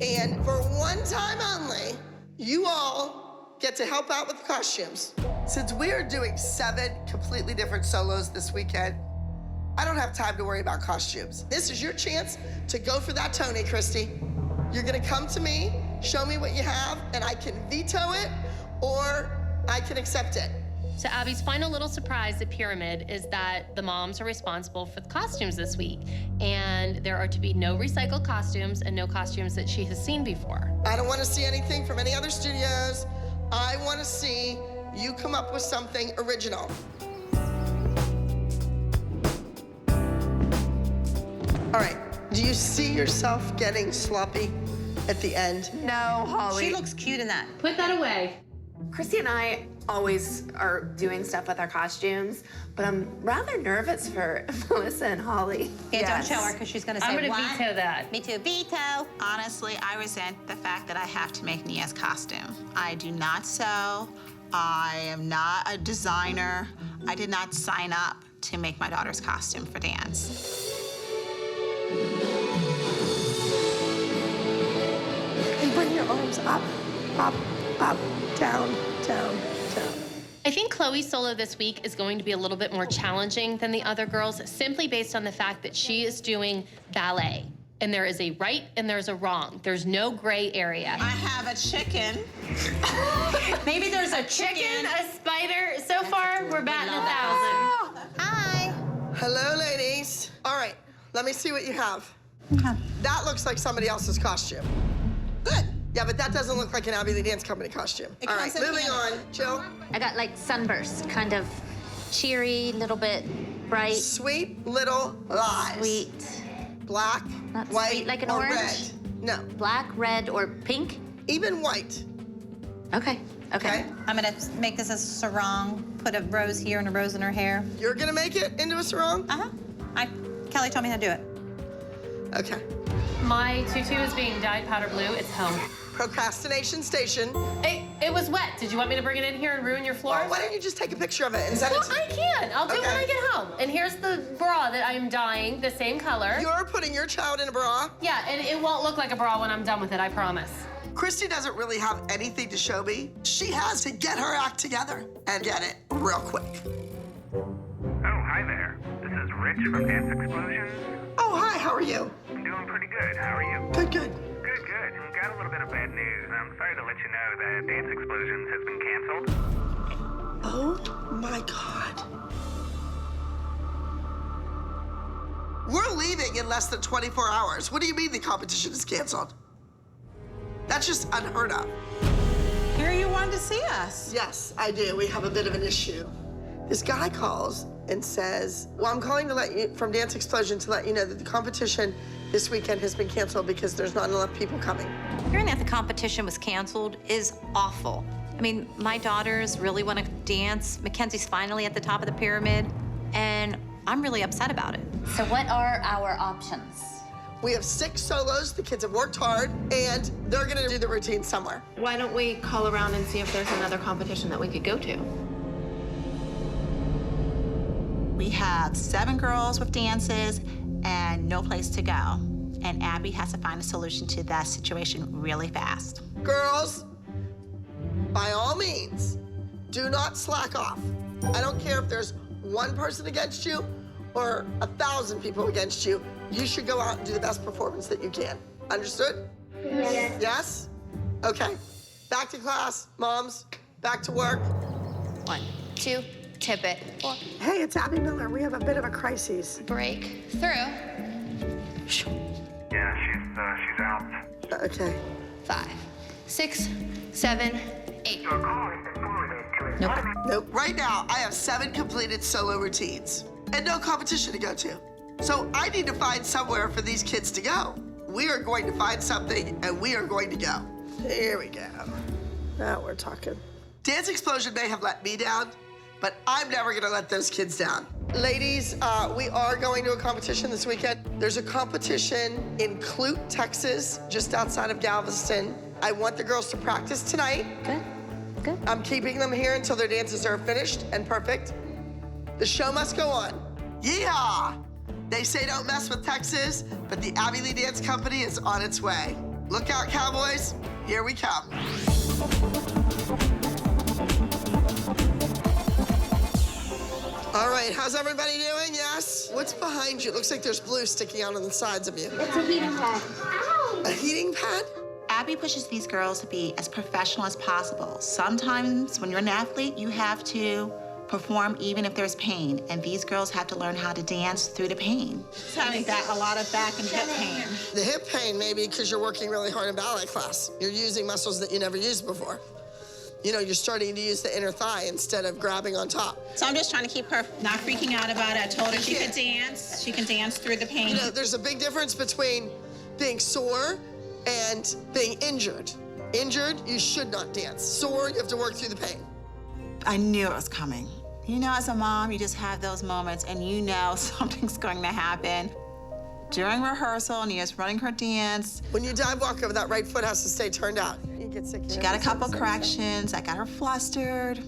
And for one time only, you all get to help out with the costumes. Since we are doing 7 completely different solos this weekend, I don't have time to worry about costumes. This is your chance to go for that Tony, Christy. You're gonna come to me, show me what you have, and I can veto it or I can accept it. So Abby's final little surprise at Pyramid is that the moms are responsible for the costumes this week. And there are to be no recycled costumes and no costumes that she has seen before. I don't want to see anything from any other studios. I want to see you come up with something original. All right, do you see yourself getting sloppy at the end? No, Holly. She looks cute in that. Put that away. Christy and I always are doing stuff with our costumes, but I'm rather nervous for Melissa and Holly. Yeah, don't show her, because she's gonna say, I'm gonna what? veto that. Me too, veto. Honestly, I resent the fact that I have to make Nia's costume. I do not sew. I am not a designer. I did not sign up to make my daughter's costume for dance. And bring your arms up, up, up, down, down, down. I think Chloe's solo this week is going to be a little bit more challenging than the other girls, simply based on the fact that she is doing ballet. And there is a right and there's a wrong. There's no gray area. I have a chicken. Maybe there's a chicken. A spider. So far, we're batting 1,000. Hi. Hello, ladies. All right, let me see what you have. That looks like somebody else's costume. Good. Yeah, but that doesn't look like an Abbey Lee Dance Company costume. It All right, comes in moving on. Canada. Jill. I got like sunburst, kind of cheery, little bit bright, Sweet little lies. sweet. Black, Not white, sweet like an or orange? red. No, Black, red, or pink? even white. Okay, okay. I'm gonna make this a sarong, put a rose here and a rose in her hair. You're gonna make it into a sarong? Kelly told me how to do it. Okay. My tutu is being dyed powder blue. It's home. Procrastination station. It was wet. Did you want me to bring it in here and ruin your floors? Why don't you just take a picture of it and send it Well, to me? I can. I'll do it when Okay. I get home. And here's the bra that I'm dyeing, the same color. You're putting your child in a bra. Yeah, and it won't look like a bra when I'm done with it, I promise. Christy doesn't really have anything to show me. She has to get her act together and get it real quick. Oh, hi there. This is Rich from Dance Explosions. Oh, hi, how are you? I'm doing pretty good. How are you? Good, good. Good, good. Got a little bit of bad news. I'm sorry to let you know that Dance Explosions has been canceled. Oh my God. We're leaving in less than 24 hours. What do you mean the competition is canceled? That's just unheard of. Here you wanted to see us. Yes, I do. We have a bit of an issue. This guy calls and says, well, I'm calling to let you, from Dance Explosion, to let you know that the competition this weekend has been canceled because there's not enough people coming. Hearing that the competition was canceled is awful. I mean, my daughters really want to dance. Mackenzie's finally at the top of the pyramid, and I'm really upset about it. So what are our options? We have 6 solos. The kids have worked hard, and they're gonna do the routine somewhere. Why don't we call around and see if there's another competition that we could go to? We have 7 girls with dances and no place to go. And Abby has to find a solution to that situation really fast. Girls, by all means, do not slack off. I don't care if there's 1 person against you or 1,000 people against you. You should go out and do the best performance that you can. Understood? Yes. Yes? Okay. Back to class, moms. Back to work. 1, 2, tip it. 4, Hey, it's Abby Miller. We have a bit of a crisis. break through. Yeah, she's out. Okay. 5, 6, 7, 8. Your call has been forwarded to a Nope. Nope. Right now, I have 7 completed solo routines and no competition to go to. So I need to find somewhere for these kids to go. We are going to find something and we are going to go. Here we go. Now we're talking. Dance Explosion may have let me down, but I'm never gonna let those kids down. Ladies, we are going to a competition this weekend. There's a competition in Clute, Texas, just outside of Galveston. I want the girls to practice tonight. Good, good. I'm keeping them here until their dances are finished and perfect. The show must go on. Yeehaw! They say don't mess with Texas, but the Abbey Lee Dance Company is on its way. Look out, cowboys. Here we come. All right, how's everybody doing? Yes? What's behind you? It looks like there's blue sticking out on the sides of you. It's a heating pad. Ow! A heating pad? Abby pushes these girls to be as professional as possible. Sometimes when you're an athlete, you have to perform even if there's pain, and these girls have to learn how to dance through the pain. She's having a lot of back and hip pain. The hip pain may be because you're working really hard in ballet class. You're using muscles that you never used before. You know, you're starting to use the inner thigh instead of grabbing on top. So I'm just trying to keep her not freaking out about it. I told her she could dance. She can dance through the pain. You know, there's a big difference between being sore and being injured. Injured, you should not dance. Sore, you have to work through the pain. I knew it was coming. You know, as a mom, you just have those moments and you know something's going to happen. During rehearsal, Nia's running her dance. When you dive walk over, that right foot has to stay turned out. You get sick. She got a couple corrections. I got her flustered.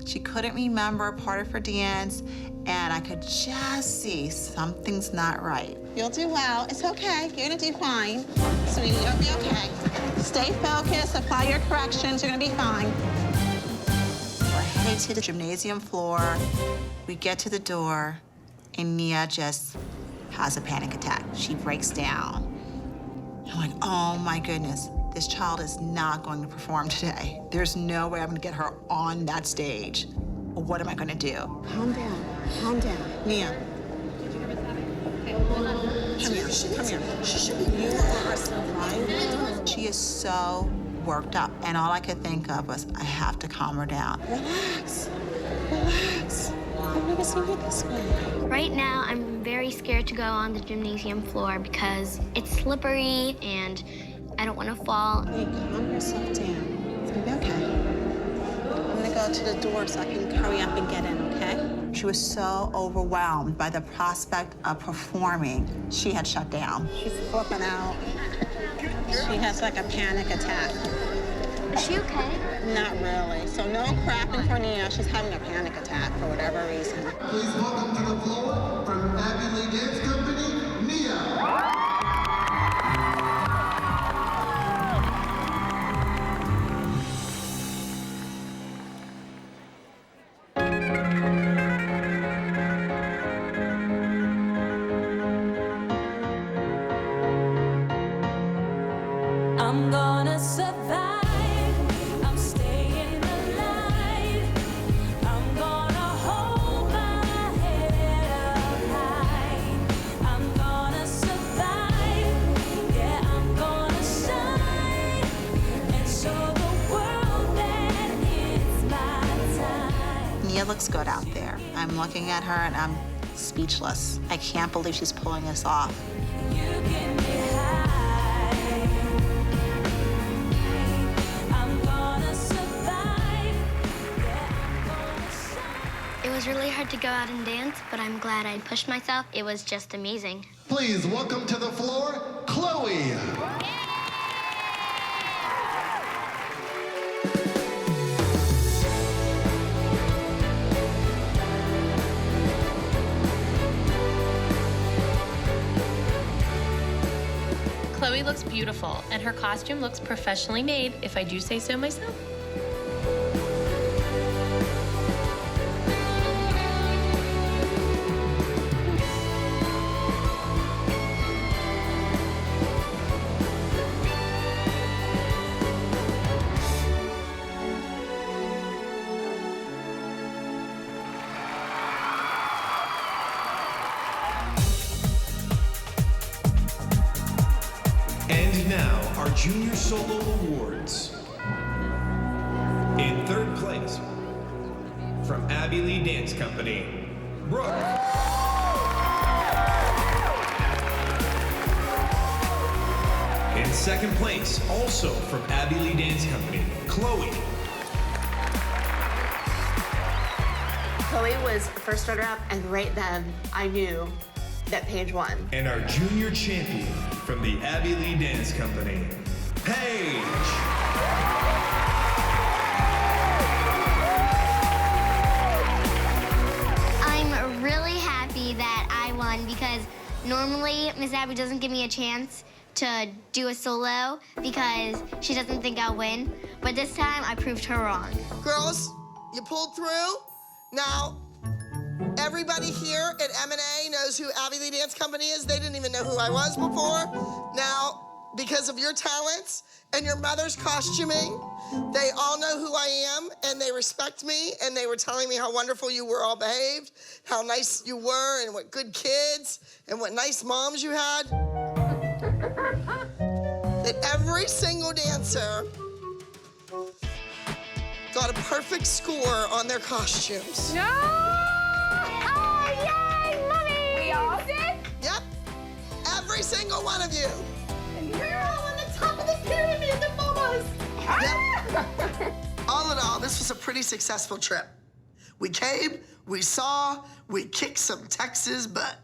She couldn't remember part of her dance, and I could just see something's not right. You'll do well. It's okay. You're gonna do fine. Sweetie, you'll be okay. Stay focused, apply your corrections. You're gonna be fine. We're headed to the gymnasium floor. We get to the door, and Nia just has a panic attack. She breaks down. I'm like, oh my goodness, this child is not going to perform today. There's no way I'm gonna get her on that stage. What am I gonna do? Calm down. Calm down. Nia. Come here. Come here. You are a survivor. She is so worked up, and all I could think of was, I have to calm her down. Relax. Relax. I've never seen you this way. Right now, I'm very scared to go on the gymnasium floor because it's slippery and I don't want to fall. Hey, calm yourself down. It's gonna be okay. I'm gonna go to the door so I can hurry up and get in, okay? She was so overwhelmed by the prospect of performing, she had shut down. She's flipping out. She has like a panic attack. Is she okay? Not really. So no crapping for Nia. She's having a panic attack for whatever reason. Please welcome to the floor from Abby Lee Dance Company, Nia. I'm gonna survive. I'm staying alive. I'm gonna hold my head up high. I'm gonna survive. Yeah, I'm gonna shine and show the world that it's my time. Nia looks good out there. I'm looking at her and I'm speechless. I can't believe she's pulling this off. You get me high. I'm gonna survive. Yeah, I'm gonna shine. It was really hard to go out and dance, but I'm glad I pushed myself. It was just amazing. Please welcome to the floor, Chloe. Chloe looks beautiful, and her costume looks professionally made, if I do say so myself. And now, our Junior Solo Awards. In third place, from Abby Lee Dance Company, Brooke. In second place, also from Abby Lee Dance Company, Chloe. Chloe was first runner-up, and right then, I knew that Paige won. And our junior champion from the Abby Lee Dance Company, Paige. I'm really happy that I won because normally Miss Abby doesn't give me a chance to do a solo because she doesn't think I'll win. But this time, I proved her wrong. Girls, you pulled through. Now, everybody here at M&A knows who Abby Lee Dance Company is. They didn't even know who I was before. Now, because of your talents and your mother's costuming, they all know who I am, and they respect me, and they were telling me how wonderful you were all behaved, how nice you were, and what good kids, and what nice moms you had. That every single dancer got a perfect score on their costumes. No! Oh, yay, Mommy! We all did? Yep, every single one of you. And we're all on the top of the pyramid, the mamas. Yep. All in all, this was a pretty successful trip. We came, we saw, we kicked some Texas butt.